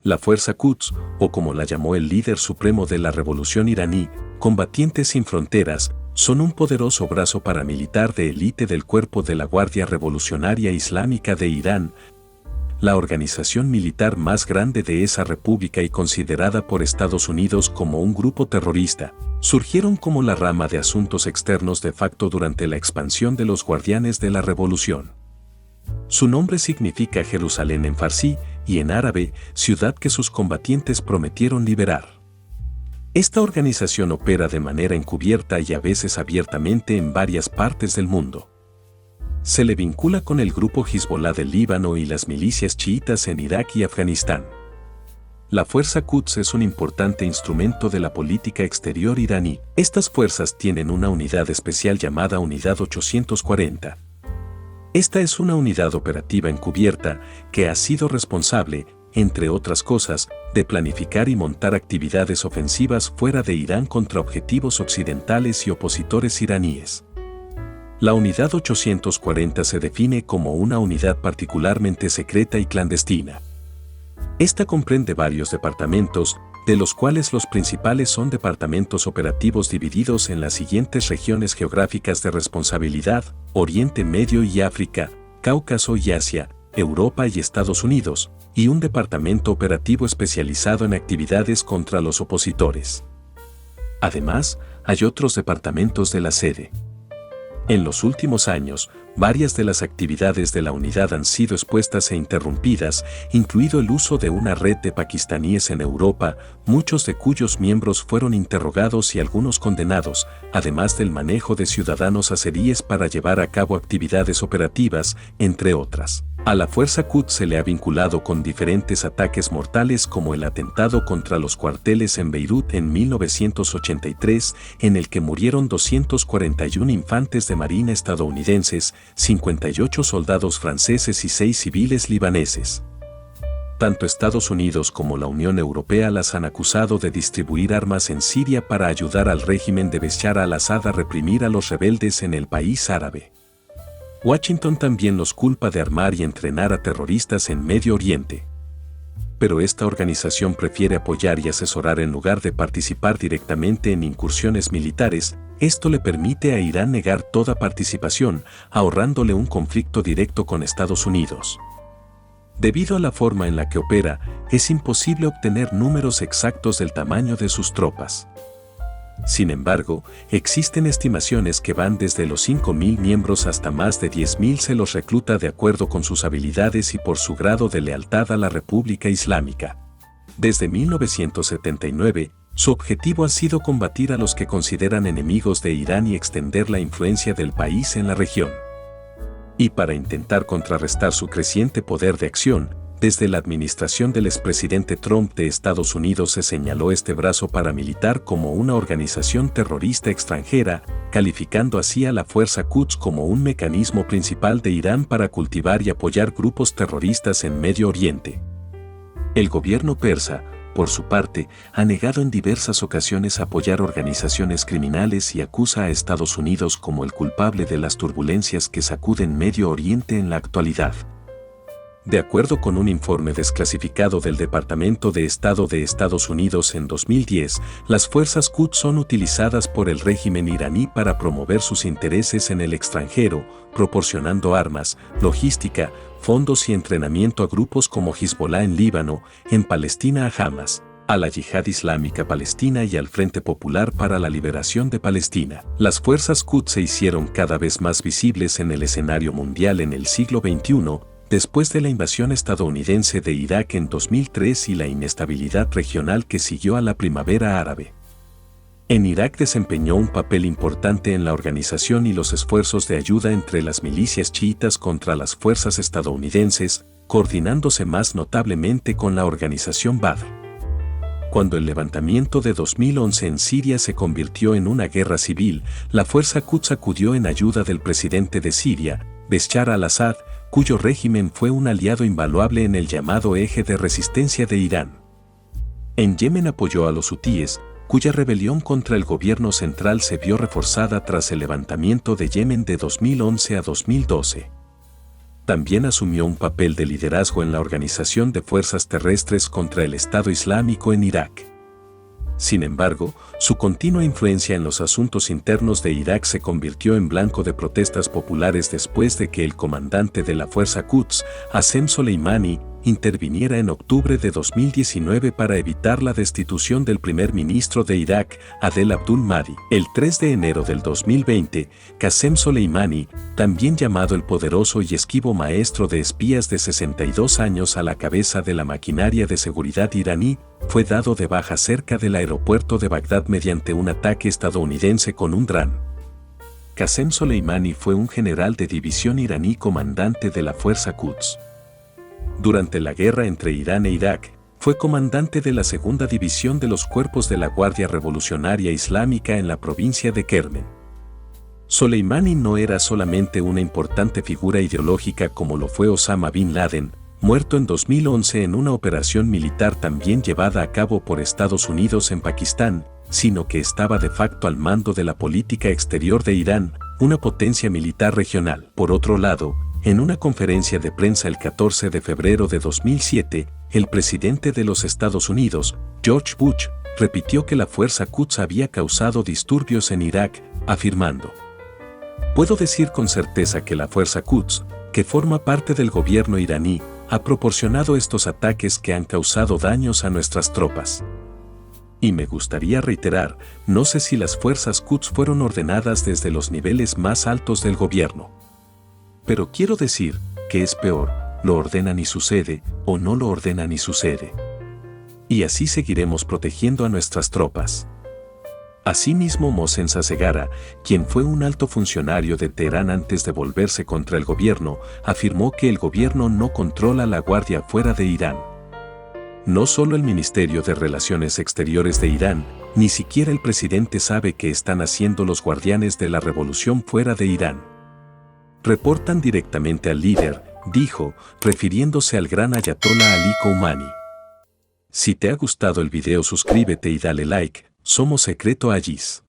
La Fuerza Quds, o como la llamó el líder supremo de la revolución iraní, Combatientes sin Fronteras, son un poderoso brazo paramilitar de élite del cuerpo de la Guardia Revolucionaria Islámica de Irán, la organización militar más grande de esa república y considerada por Estados Unidos como un grupo terrorista. Surgieron como la rama de asuntos externos de facto durante la expansión de los Guardianes de la Revolución. Su nombre significa Jerusalén en farsí y en árabe, ciudad que sus combatientes prometieron liberar. Esta organización opera de manera encubierta y a veces abiertamente en varias partes del mundo. Se le vincula con el grupo Hezbollah del Líbano y las milicias chiitas en Irak y Afganistán. La Fuerza Quds es un importante instrumento de la política exterior iraní. Estas fuerzas tienen una unidad especial llamada Unidad 840. Esta es una unidad operativa encubierta que ha sido responsable, entre otras cosas, de planificar y montar actividades ofensivas fuera de Irán contra objetivos occidentales y opositores iraníes. La Unidad 840 se define como una unidad particularmente secreta y clandestina. Esta comprende varios departamentos, de los cuales los principales son departamentos operativos divididos en las siguientes regiones geográficas de responsabilidad: Oriente Medio y África, Cáucaso y Asia, Europa y Estados Unidos, y un departamento operativo especializado en actividades contra los opositores. Además, hay otros departamentos de la sede. En los últimos años, varias de las actividades de la unidad han sido expuestas e interrumpidas, incluido el uso de una red de pakistaníes en Europa, muchos de cuyos miembros fueron interrogados y algunos condenados, además del manejo de ciudadanos azeríes para llevar a cabo actividades operativas, entre otras. A la Fuerza Quds se le ha vinculado con diferentes ataques mortales como el atentado contra los cuarteles en Beirut en 1983, en el que murieron 241 infantes de marina estadounidenses, 58 soldados franceses y 6 civiles libaneses. Tanto Estados Unidos como la Unión Europea las han acusado de distribuir armas en Siria para ayudar al régimen de Bashar al-Assad a reprimir a los rebeldes en el país árabe. Washington también los culpa de armar y entrenar a terroristas en Medio Oriente. Pero esta organización prefiere apoyar y asesorar en lugar de participar directamente en incursiones militares. Esto le permite a Irán negar toda participación, ahorrándole un conflicto directo con Estados Unidos. Debido a la forma en la que opera, es imposible obtener números exactos del tamaño de sus tropas. Sin embargo, existen estimaciones que van desde los 5.000 miembros hasta más de 10.000. Se los recluta de acuerdo con sus habilidades y por su grado de lealtad a la República Islámica. Desde 1979, su objetivo ha sido combatir a los que consideran enemigos de Irán y extender la influencia del país en la región. Y para intentar contrarrestar su creciente poder de acción, desde la administración del expresidente Trump de Estados Unidos se señaló este brazo paramilitar como una organización terrorista extranjera, calificando así a la Fuerza Quds como un mecanismo principal de Irán para cultivar y apoyar grupos terroristas en Medio Oriente. El gobierno persa, por su parte, ha negado en diversas ocasiones apoyar organizaciones criminales y acusa a Estados Unidos como el culpable de las turbulencias que sacuden Medio Oriente en la actualidad. De acuerdo con un informe desclasificado del Departamento de Estado de Estados Unidos en 2010, las fuerzas Quds son utilizadas por el régimen iraní para promover sus intereses en el extranjero, proporcionando armas, logística, fondos y entrenamiento a grupos como Hezbollah en Líbano, en Palestina a Hamas, a la Yihad Islámica Palestina y al Frente Popular para la Liberación de Palestina. Las fuerzas Quds se hicieron cada vez más visibles en el escenario mundial en el siglo XXI, después de la invasión estadounidense de Irak en 2003 y la inestabilidad regional que siguió a la primavera árabe. En Irak desempeñó un papel importante en la organización y los esfuerzos de ayuda entre las milicias chiitas contra las fuerzas estadounidenses, coordinándose más notablemente con la organización Badr. Cuando el levantamiento de 2011 en Siria se convirtió en una guerra civil, la Fuerza Quds acudió en ayuda del presidente de Siria, Bashar al-Assad, cuyo régimen fue un aliado invaluable en el llamado eje de resistencia de Irán. En Yemen apoyó a los hutíes, cuya rebelión contra el gobierno central se vio reforzada tras el levantamiento de Yemen de 2011 a 2012. también asumió un papel de liderazgo en la organización de fuerzas terrestres contra el Estado Islámico en Irak. Sin embargo, su continua influencia en los asuntos internos de Irak se convirtió en blanco de protestas populares después de que el comandante de la fuerza Quds, Qasem Soleimani, interviniera en octubre de 2019 para evitar la destitución del primer ministro de Irak, Adel Abdul Mahdi. El 3 de enero del 2020, Qasem Soleimani, también llamado el poderoso y esquivo maestro de espías de 62 años a la cabeza de la maquinaria de seguridad iraní, fue dado de baja cerca del aeropuerto de Bagdad mediante un ataque estadounidense con un dron. Qasem Soleimani fue un general de división iraní comandante de la fuerza Quds. Durante la guerra entre Irán e Irak, fue comandante de la segunda división de los cuerpos de la Guardia Revolucionaria Islámica en la provincia de Kermen. Soleimani no era solamente una importante figura ideológica como lo fue Osama Bin Laden, muerto en 2011 en una operación militar también llevada a cabo por Estados Unidos en Pakistán, sino que estaba de facto al mando de la política exterior de Irán, una potencia militar regional. Por otro lado, en una conferencia de prensa el 14 de febrero de 2007, el presidente de los Estados Unidos, George Bush, repitió que la fuerza Quds había causado disturbios en Irak, afirmando: "Puedo decir con certeza que la fuerza Quds, que forma parte del gobierno iraní, ha proporcionado estos ataques que han causado daños a nuestras tropas. Y me gustaría reiterar, no sé si las fuerzas Quds fueron ordenadas desde los niveles más altos del gobierno. Pero quiero decir que es peor, lo ordenan y sucede, o no lo ordenan y sucede. Y así seguiremos protegiendo a nuestras tropas". Asimismo, Mohsen Sasegara, quien fue un alto funcionario de Teherán antes de volverse contra el gobierno, afirmó que el gobierno no controla la guardia fuera de Irán. No solo el Ministerio de Relaciones Exteriores de Irán, ni siquiera el presidente sabe qué están haciendo los guardianes de la revolución fuera de Irán. Reportan directamente al líder, dijo, refiriéndose al gran ayatolá Ali Khamenei. Si te ha gustado el video, suscríbete y dale like. Somos Secreto Aziz.